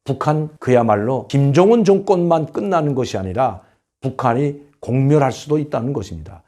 북한 그야말로 김정은 정권만 끝나는 것이 아니라 북한이 공멸할 수도 있다는 것입니다.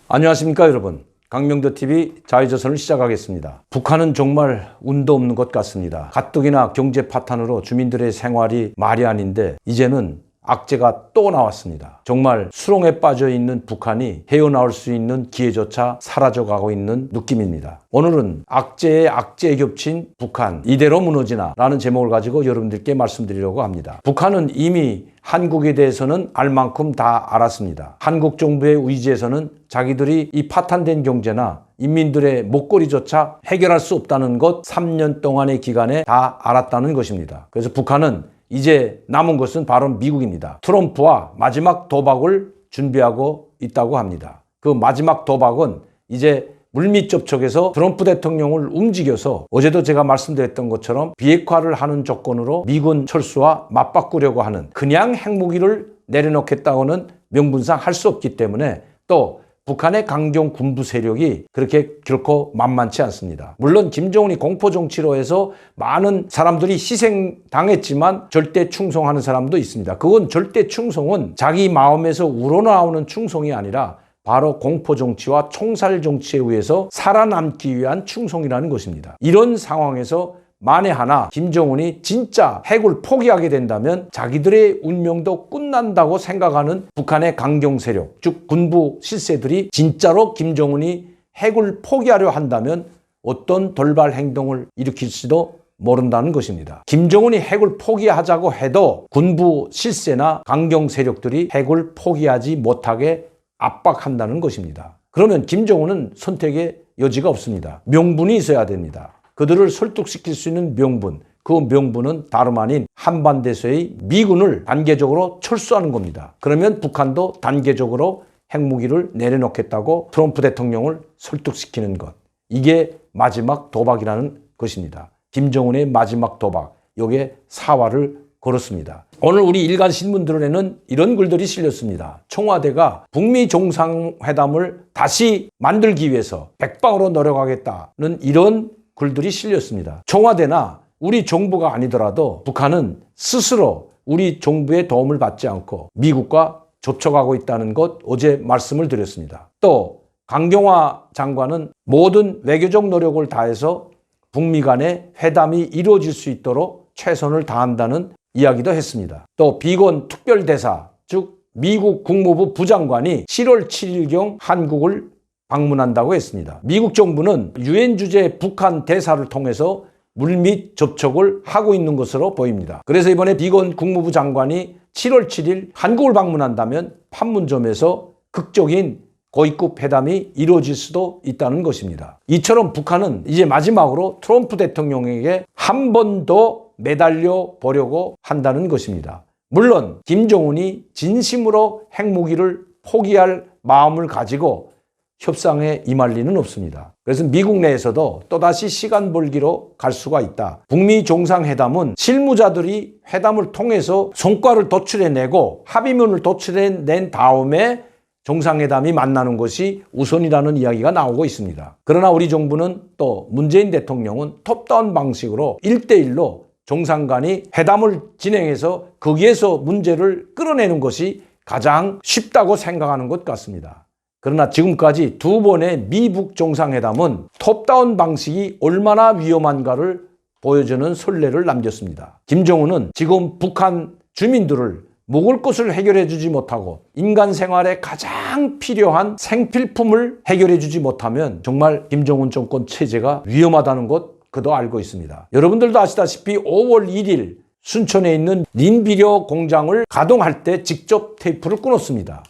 안녕하십니까 여러분. 강명도TV 자유조선을 시작하겠습니다. 북한은 정말 운도 없는 것 같습니다. 가뜩이나 경제 파탄으로 주민들의 생활이 말이 아닌데 이제는 악재가 또 나왔습니다. 정말 수렁에 빠져 있는 북한이 헤어나올 수 있는 기회조차 사라져가고 있는 느낌입니다. 오늘은 악재에 악재에 겹친 북한 이대로 무너지나 라는 제목을 가지고 여러분들께 말씀드리려고 합니다. 북한은 이미 한국에 대해서는 알 만큼 다 알았습니다. 한국 정부의 의지에서는 자기들이 이 파탄된 경제나 인민들의 목걸이조차 해결할 수 없다는 것 3년 동안의 기간에 다 알았다는 것입니다. 그래서 북한은 이제 남은 것은 바로 미국입니다. 트럼프와 마지막 도박을 준비하고 있다고 합니다. 그 마지막 도박은 이제 물밑 접촉에서 트럼프 대통령을 움직여서 어제도 제가 말씀드렸던 것처럼 비핵화를 하는 조건으로 미군 철수와 맞바꾸려고 하는 그냥 핵무기를 내려놓겠다고는 명분상 할 수 없기 때문에 또 북한의 강경 군부 세력이 그렇게 결코 만만치 않습니다. 물론 김정은이 공포정치로 해서 많은 사람들이 희생당했지만 절대 충성하는 사람도 있습니다. 그건 절대 충성은 자기 마음에서 우러나오는 충성이 아니라 바로 공포정치와 총살정치에 의해서 살아남기 위한 충성이라는 것입니다. 이런 상황에서 만에 하나 김정은이 진짜 핵을 포기하게 된다면 자기들의 운명도 끝난다고 생각하는 북한의 강경 세력, 즉 군부 실세들이 진짜로 김정은이 핵을 포기하려 한다면 어떤 돌발 행동을 일으킬지도 모른다는 것입니다. 김정은이 핵을 포기하자고 해도 군부 실세나 강경 세력들이 핵을 포기하지 못하게 압박한다는 것입니다. 그러면 김정은은 선택의 여지가 없습니다. 명분이 있어야 됩니다. 그들을 설득시킬 수 있는 명분, 그 명분은 다름 아닌 한반도에서의 미군을 단계적으로 철수하는 겁니다. 그러면 북한도 단계적으로 핵무기를 내려놓겠다고 트럼프 대통령을 설득시키는 것. 이게 마지막 도박이라는 것입니다. 김정은의 마지막 도박. 여기에 사활을 걸었습니다. 오늘 우리 일간 신문들에는 이런 글들이 실렸습니다. 청와대가 북미 정상회담을 다시 만들기 위해서 백방으로 노력하겠다는 이런 글들이 실렸습니다. 청와대나 우리 정부가 아니더라도 북한은 스스로 우리 정부의 도움을 받지 않고 미국과 접촉하고 있다는 것 어제 말씀을 드렸습니다. 또 강경화 장관은 모든 외교적 노력을 다해서 북미 간의 회담이 이루어질 수 있도록 최선을 다한다는 이야기도 했습니다. 또 비건 특별대사, 즉 미국 국무부 부장관이 7월 7일경 한국을 방문한다고 했습니다. 미국 정부는 유엔 주재 북한 대사를 통해서 물밑 접촉을 하고 있는 것으로 보입니다. 그래서 이번에 비건 국무부 장관이 7월 7일 한국을 방문한다면 판문점에서 극적인 고위급 회담이 이루어질 수도 있다는 것입니다. 이처럼 북한은 이제 마지막으로 트럼프 대통령에게 한 번 더 매달려 보려고 한다는 것입니다. 물론 김정은이 진심으로 핵무기를 포기할 마음을 가지고 협상에 임할 리는 없습니다. 그래서 미국 내에서도 또다시 시간 벌기로 갈 수가 있다. 북미 정상회담은 실무자들이 회담을 통해서 성과를 도출해내고 합의문을 도출해낸 다음에 정상회담이 만나는 것이 우선이라는 이야기가 나오고 있습니다. 그러나 우리 정부는 또 문재인 대통령은 톱다운 방식으로 1대1로 정상 간이 회담을 진행해서 거기에서 문제를 끌어내는 것이 가장 쉽다고 생각하는 것 같습니다. 그러나 지금까지 두 번의 미북 정상회담은 톱다운 방식이 얼마나 위험한가를 보여주는 선례를 남겼습니다. 김정은은 지금 북한 주민들을 먹을 것을 해결해 주지 못하고 인간 생활에 가장 필요한 생필품을 해결해 주지 못하면 정말 김정은 정권 체제가 위험하다는 것 그도 알고 있습니다. 여러분들도 아시다시피 5월 1일 순천에 있는 린비료 공장을 가동할 때 직접 테이프를 끊었습니다.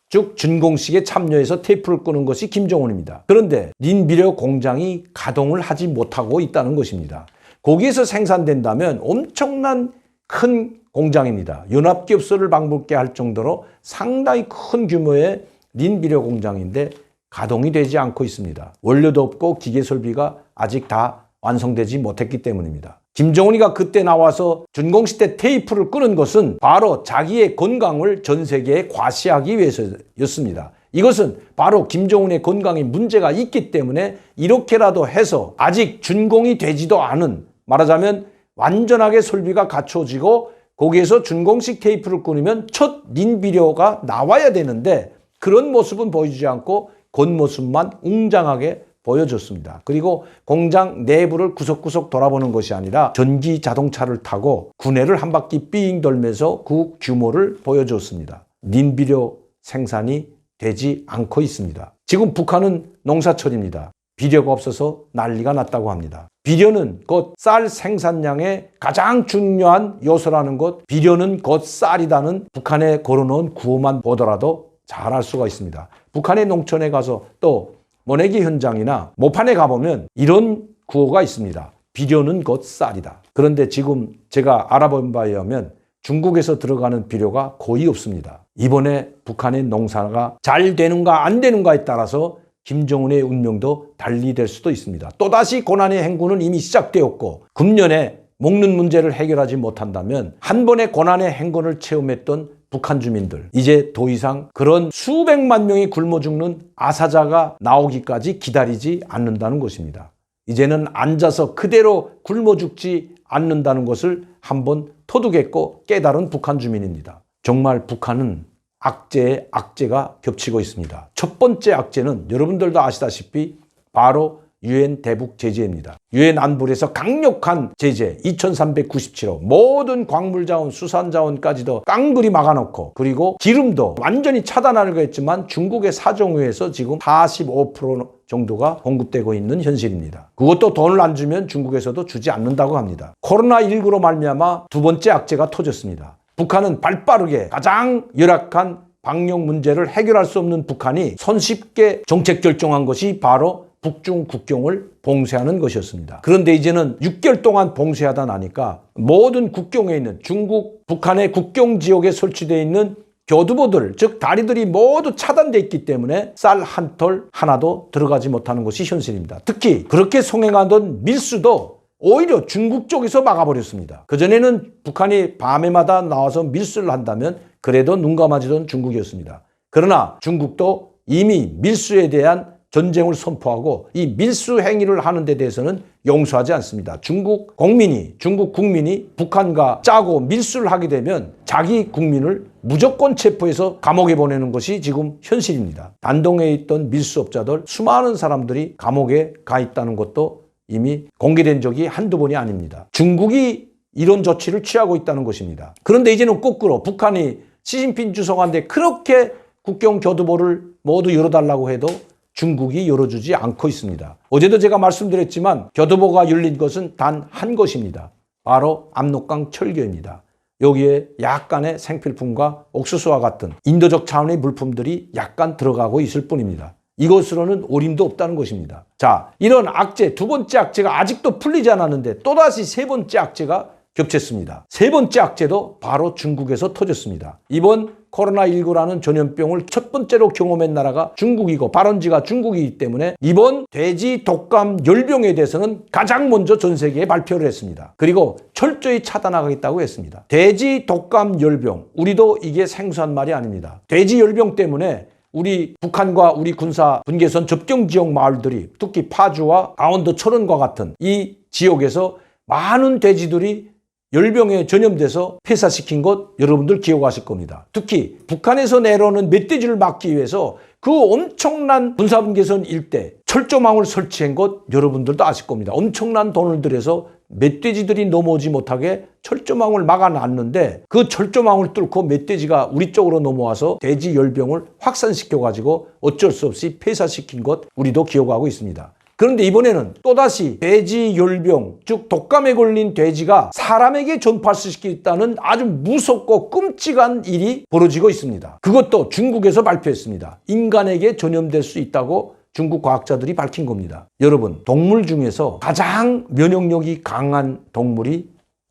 즉 준공식에 참여해서 테이프를 끄는 것이 김정은입니다. 그런데 린비료 공장이 가동을 하지 못하고 있다는 것입니다. 거기에서 생산된다면 엄청난 큰 공장입니다. 연합기업소를 방불케 할 정도로 상당히 큰 규모의 린비료 공장인데 가동이 되지 않고 있습니다. 원료도 없고 기계 설비가 아직 다 완성되지 못했기 때문입니다. 김정은이가 그때 나와서 준공식 때 테이프를 끄는 것은 바로 자기의 건강을 전 세계에 과시하기 위해서였습니다. 이것은 바로 김정은의 건강에 문제가 있기 때문에 이렇게라도 해서 아직 준공이 되지도 않은, 말하자면 완전하게 설비가 갖춰지고 거기에서 준공식 테이프를 끊으면 첫 닌비료가 나와야 되는데 그런 모습은 보여주지 않고 겉모습만 웅장하게 보여줬습니다. 그리고 공장 내부를 구석구석 돌아보는 것이 아니라 전기 자동차를 타고 구내를 한 바퀴 삥 돌면서 그 규모를 보여줬습니다. 닌비료 생산이 되지 않고 있습니다. 지금 북한은 농사철입니다. 비료가 없어서 난리가 났다고 합니다. 비료는 곧 쌀 생산량의 가장 중요한 요소라는 것, 비료는 곧 쌀이라는 북한에 걸어놓은 구호만 보더라도 잘 알 수가 있습니다. 북한의 농촌에 가서 또 모내기 현장이나 모판에 가보면 이런 구호가 있습니다. 비료는 곧 쌀이다. 그런데 지금 제가 알아본 바에 의하면 중국에서 들어가는 비료가 거의 없습니다. 이번에 북한의 농사가 잘 되는가 안 되는가에 따라서 김정은의 운명도 달리 될 수도 있습니다. 또다시 고난의 행군은 이미 시작되었고 금년에 먹는 문제를 해결하지 못한다면 한 번의 고난의 행군을 체험했던 북한 주민들, 이제 더 이상 그런 수백만 명이 굶어 죽는 아사자가 나오기까지 기다리지 않는다는 것입니다. 이제는 앉아서 그대로 굶어 죽지 않는다는 것을 한번 터득했고 깨달은 북한 주민입니다. 정말 북한은 악재에 악재가 겹치고 있습니다. 첫 번째 악재는 여러분들도 아시다시피 바로 유엔 대북 제재입니다. 유엔 안보리에서 강력한 제재 2397호 모든 광물자원, 수산자원까지도 깡그리 막아놓고 그리고 기름도 완전히 차단하려고 했지만 중국의 사정위에서 지금 45% 정도가 공급되고 있는 현실입니다. 그것도 돈을 안 주면 중국에서도 주지 않는다고 합니다. 코로나19로 말미암아 두 번째 악재가 터졌습니다. 북한은 발빠르게 가장 열악한 방역 문제를 해결할 수 없는 북한이 손쉽게 정책 결정한 것이 바로 북중 국경을 봉쇄하는 것이었습니다. 그런데 이제는 6개월 동안 봉쇄하다 나니까 모든 국경에 있는 중국, 북한의 국경 지역에 설치되어 있는 교두보들, 즉 다리들이 모두 차단되어 있기 때문에 쌀 한 톨 하나도 들어가지 못하는 것이 현실입니다. 특히 그렇게 송행하던 밀수도 오히려 중국 쪽에서 막아버렸습니다. 그전에는 북한이 밤에마다 나와서 밀수를 한다면 그래도 눈 감아주던 중국이었습니다. 그러나 중국도 이미 밀수에 대한 전쟁을 선포하고 이 밀수 행위를 하는 데 대해서는 용서하지 않습니다. 중국 국민이 북한과 짜고 밀수를 하게 되면 자기 국민을 무조건 체포해서 감옥에 보내는 것이 지금 현실입니다. 단동에 있던 밀수업자들 수많은 사람들이 감옥에 가 있다는 것도 이미 공개된 적이 한두 번이 아닙니다. 중국이 이런 조치를 취하고 있다는 것입니다. 그런데 이제는 거꾸로 북한이 시진핑 주석한테 그렇게 국경 교두보를 모두 열어달라고 해도 중국이 열어주지 않고 있습니다. 어제도 제가 말씀드렸지만 교두보가 열린 것은 단 한 것입니다. 바로 압록강 철교입니다. 여기에 약간의 생필품과 옥수수와 같은 인도적 차원의 물품들이 약간 들어가고 있을 뿐입니다. 이것으로는 어림도 없다는 것입니다. 자, 이런 악재, 두 번째 악재가 아직도 풀리지 않았는데 또다시 세 번째 악재가 겹쳤습니다. 세 번째 악재도 바로 중국에서 터졌습니다. 이번 코로나19라는 전염병을 첫 번째로 경험한 나라가 중국이고 발원지가 중국이기 때문에 이번 돼지 독감 열병에 대해서는 가장 먼저 전 세계에 발표를 했습니다. 그리고 철저히 차단하겠다고 했습니다. 돼지 독감 열병, 우리도 이게 생소한 말이 아닙니다. 돼지 열병 때문에 우리 북한과 우리 군사 분계선 접경 지역 마을들이 특히 파주와 강원도 철원과 같은 이 지역에서 많은 돼지들이 열병에 전염돼서 폐사시킨 것 여러분들 기억하실 겁니다. 특히 북한에서 내려오는 멧돼지를 막기 위해서 그 엄청난 군사분계선 일대 철조망을 설치한 것 여러분들도 아실 겁니다. 엄청난 돈을 들여서 멧돼지들이 넘어오지 못하게 철조망을 막아놨는데 그 철조망을 뚫고 멧돼지가 우리 쪽으로 넘어와서 돼지 열병을 확산시켜가지고 어쩔 수 없이 폐사시킨 것 우리도 기억하고 있습니다. 그런데 이번에는 또다시 돼지 열병, 즉 독감에 걸린 돼지가 사람에게 전파할 수 있다는 아주 무섭고 끔찍한 일이 벌어지고 있습니다. 그것도 중국에서 발표했습니다. 인간에게 전염될 수 있다고 중국 과학자들이 밝힌 겁니다. 여러분, 동물 중에서 가장 면역력이 강한 동물이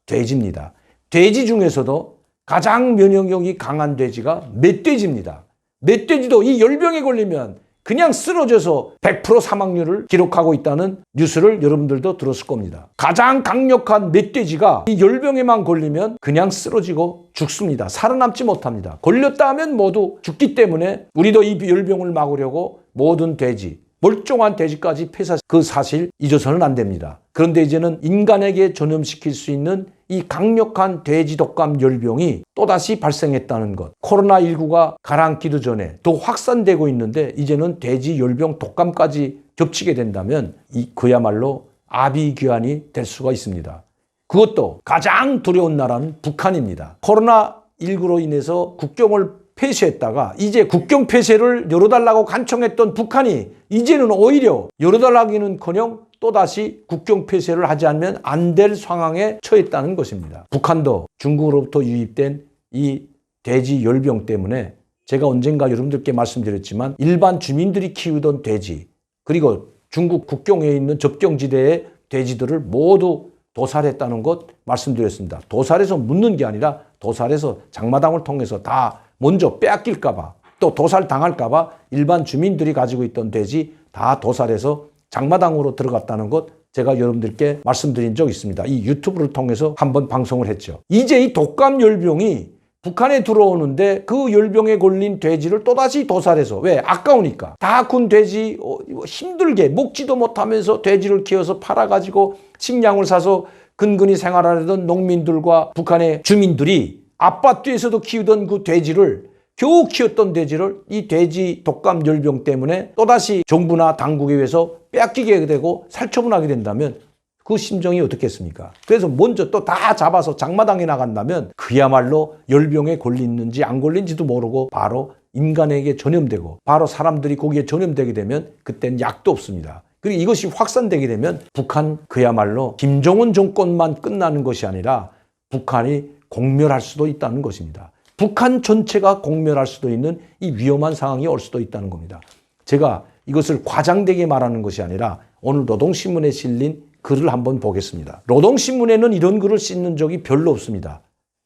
돼지입니다. 돼지 중에서도 가장 면역력이 강한 돼지가 멧돼지입니다. 멧돼지도 이 열병에 걸리면 그냥 쓰러져서 100% 사망률을 기록하고 있다는 뉴스를 여러분들도 들었을 겁니다. 가장 강력한 멧돼지가 이 열병에만 걸리면 그냥 쓰러지고 죽습니다. 살아남지 못합니다. 걸렸다 하면 모두 죽기 때문에 우리도 이 열병을 막으려고 모든 돼지, 멀쩡한 돼지까지 폐사, 그 사실 잊어서는 안 됩니다. 그런데 이제는 인간에게 전염시킬 수 있는 이 강력한 돼지 독감 열병이 또다시 발생했다는 것. 코로나19가 가라앉기도 전에 더 확산되고 있는데 이제는 돼지 열병 독감까지 겹치게 된다면 그야말로 아비규환이 될 수가 있습니다. 그것도 가장 두려운 나라는 북한입니다. 코로나19로 인해서 국경을 폐쇄했다가 이제 국경 폐쇄를 열어달라고 간청했던 북한이 이제는 오히려 열어달라기는커녕 또다시 국경 폐쇄를 하지 않으면 안 될 상황에 처했다는 것입니다. 북한도 중국으로부터 유입된 이 돼지 열병 때문에 제가 언젠가 여러분들께 말씀드렸지만 일반 주민들이 키우던 돼지 그리고 중국 국경에 있는 접경지대의 돼지들을 모두 도살했다는 것 말씀드렸습니다. 도살해서 묻는 게 아니라 도살해서 장마당을 통해서 다 먼저 빼앗길까 봐 또 도살 당할까 봐 일반 주민들이 가지고 있던 돼지 다 도살해서 장마당으로 들어갔다는 것 제가 여러분들께 말씀드린 적이 있습니다. 이 유튜브를 통해서 한번 방송을 했죠. 이제 이 독감 열병이 북한에 들어오는데 그 열병에 걸린 돼지를 또다시 도살해서 왜? 아까우니까. 다 군 돼지 힘들게 먹지도 못하면서 돼지를 키워서 팔아가지고 식량을 사서 근근히 생활하려던 농민들과 북한의 주민들이 아파트에서도 키우던 그 돼지를 겨우 키웠던 돼지를 이 돼지 독감 열병 때문에 또다시 정부나 당국에 의해서 빼앗기게 되고 살처분하게 된다면 그 심정이 어떻겠습니까? 그래서 먼저 또 다 잡아서 장마당에 나간다면 그야말로 열병에 걸리는지 안 걸린지도 모르고 바로 인간에게 전염되고 바로 사람들이 거기에 전염되게 되면 그때는 약도 없습니다. 그리고 이것이 확산되게 되면 북한 그야말로 김정은 정권만 끝나는 것이 아니라 북한이 공멸할 수도 있다는 것입니다. 북한 전체가 공멸할 수도 있는 이 위험한 상황이 올 수도 있다는 겁니다. 제가 이것을 과장되게 말하는 것이 아니라 오늘 노동신문에 실린 글을 한번 보겠습니다. 노동신문에는 이런 글을 싣는 적이 별로 없습니다.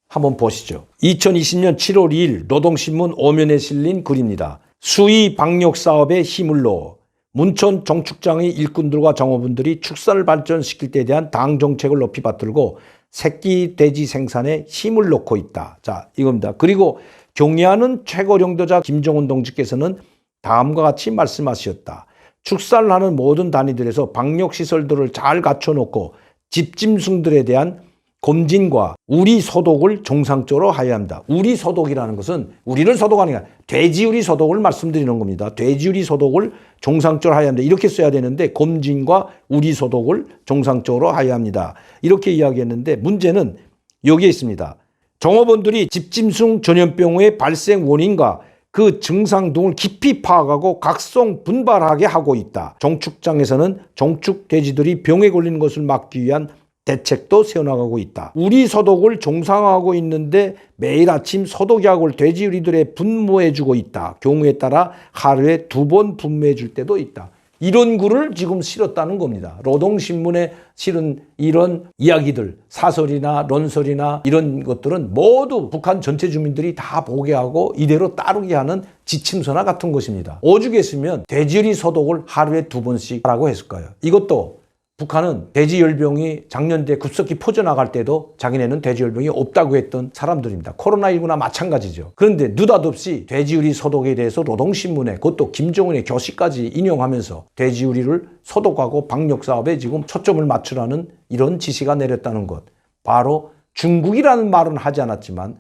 한번 보시죠. 2020년 7월 2일 노동신문 5면에 실린 글입니다. 수의 방역 사업에 힘을 넣어 문천 정축장의 일꾼들과 정호분들이 축산을 발전시킬 때에 대한 당 정책을 높이 받들고 새끼 돼지 생산에 힘을 넣고 있다. 자, 이겁니다. 그리고 경애하는 최고領導자 김정은 동지께서는 다음과 같이 말씀하셨다. 축산을 하는 모든 단위들에서 방역시설들을 잘 갖춰놓고 집짐승들에 대한 검진과 우리 소독을 정상적으로 하여야 합니다. 우리 소독이라는 것은 우리를 소독하는 게 아니라 돼지우리 소독을 말씀드리는 겁니다. 돼지우리 소독을 정상적으로 하여야 합니다. 이렇게 써야 되는데 검진과 우리 소독을 정상적으로 하여야 합니다. 이렇게 이야기했는데 문제는 여기에 있습니다. 정호원들이 집짐승 전염병의 발생 원인과 그 증상 등을 깊이 파악하고 각성 분발하게 하고 있다. 정축장에서는 정축 돼지들이 병에 걸리는 것을 막기 위한 대책도 세워나가고 있다. 우리 소독을 정상화하고 있는데 매일 아침 소독약을 돼지우리들에 분무해주고 있다. 경우에 따라 하루에 2번 분무해줄 때도 있다. 이런 글을 지금 실었다는 겁니다. 노동신문에 실은 이런 이야기들, 사설이나論설이나 이런 것들은 모두 북한 전체 주민들이 다 보게 하고 이대로 따르게 하는 지침서나 같은 것입니다. 오죽했으면 돼지우리 소독을 하루에 2번씩 하라고 했을까요? 이것도 북한은 돼지열병이 작년에 급속히 퍼져나갈 때도 자기네는 돼지열병이 없다고 했던 사람들입니다. 코로나19나 마찬가지죠. 그런데 느닷없이 돼지우리 소독에 대해서 노동신문에 그것도 김정은의 교시까지 인용하면서 돼지우리를 소독하고 방역사업에 지금 초점을 맞추라는 이런 지시가 내렸다는 것. 바로 중국이라는 말은 하지 않았지만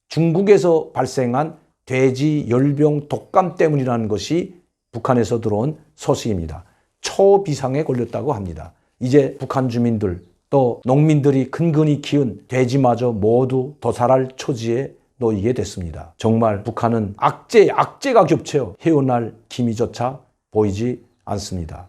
중국에서 발생한 돼지열병 독감 때문이라는 것이 북한에서 들어온 소식입니다. 초비상에 걸렸다고 합니다. 이제 북한 주민들 또 농민들이 근근히 키운 돼지마저 모두 도살할 처지에 놓이게 됐습니다. 정말 북한은 악재가 겹쳐 헤어날 기미조차 보이지 않습니다.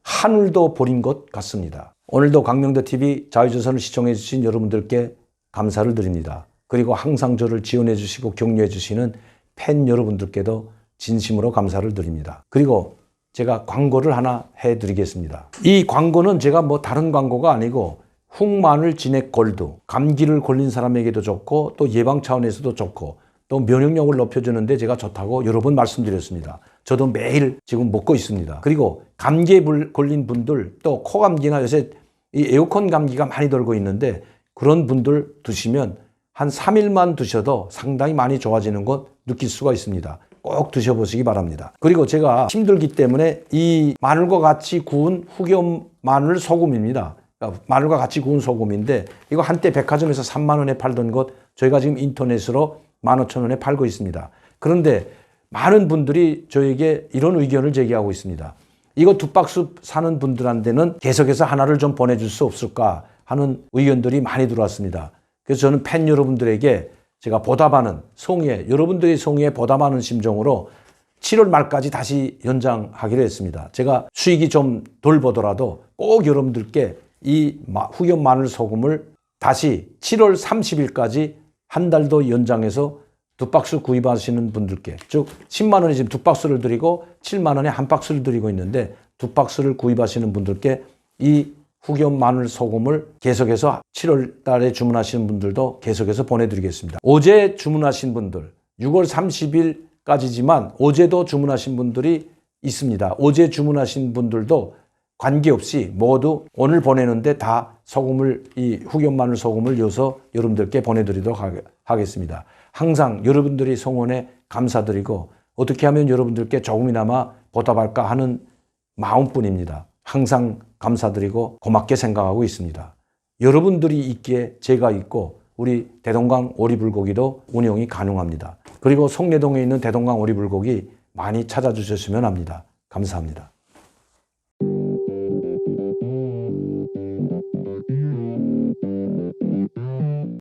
하늘도 버린 것 같습니다. 오늘도 광명도TV 자유조선을 시청해 주신 여러분들께 감사를 드립니다. 그리고 항상 저를 지원해 주시고 격려해 주시는 팬 여러분들께도 진심으로 감사를 드립니다. 그리고 제가 광고를 하나 해드리겠습니다. 이 광고는 제가 뭐 다른 광고가 아니고 흑마늘 진액 골드, 감기를 걸린 사람에게도 좋고 또 예방 차원에서도 좋고 또 면역력을 높여주는데 제가 좋다고 여러 번 말씀드렸습니다. 저도 매일 지금 먹고 있습니다. 그리고 감기에 걸린 분들, 또 코감기나 요새 이 에어컨 감기가 많이 돌고 있는데 그런 분들 드시면 한 3일만 드셔도 상당히 많이 좋아지는 것 느낄 수가 있습니다. 꼭 드셔보시기 바랍니다. 그리고 제가 힘들기 때문에 이 마늘과 같이 구운 후겸 마늘 소금입니다. 마늘과 같이 구운 소금인데 이거 한때 백화점에서 3만 원에 팔던 것 저희가 지금 인터넷으로 15,000원에 팔고 있습니다. 그런데 많은 분들이 저에게 이런 의견을 제기하고 있습니다. 이거 2박스 사는 분들한테는 계속해서 하나를 좀 보내줄 수 없을까 하는 의견들이 많이 들어왔습니다. 그래서 저는 팬 여러분들에게 제가 보답하는 성의에, 여러분들의 성의에 보답하는 심정으로 7월 말까지 다시 연장하기로 했습니다. 제가 수익이 좀 덜 보더라도 꼭 여러분들께 이 후겸 마늘 소금을 다시 7월 30일까지 한 달 더 연장해서 2박스 구입하시는 분들께, 즉 10만 원에 지금 2박스를 드리고 7만 원에 한 박스를 드리고 있는데 2박스를 구입하시는 분들께 이 후겸 마늘 소금을 계속해서 7월 달에 주문하시는 분들도 계속해서 보내드리겠습니다. 어제 주문하신 분들 6월 30일까지지만 어제도 주문하신 분들이 있습니다. 어제 주문하신 분들도 관계없이 모두 오늘 보내는데 다 소금을, 이 후겸 마늘 소금을 넣어서 여러분들께 보내드리도록 하겠습니다. 항상 여러분들이 성원에 감사드리고 어떻게 하면 여러분들께 조금이나마 보답할까 하는 마음뿐입니다. 항상 감사드리고 고맙게 생각하고 있습니다. 여러분들이 있기에 제가 있고 우리 대동강 오리불고기도 운영이 가능합니다. 그리고 송내동에 있는 대동강 오리불고기 많이 찾아주셨으면 합니다. 감사합니다.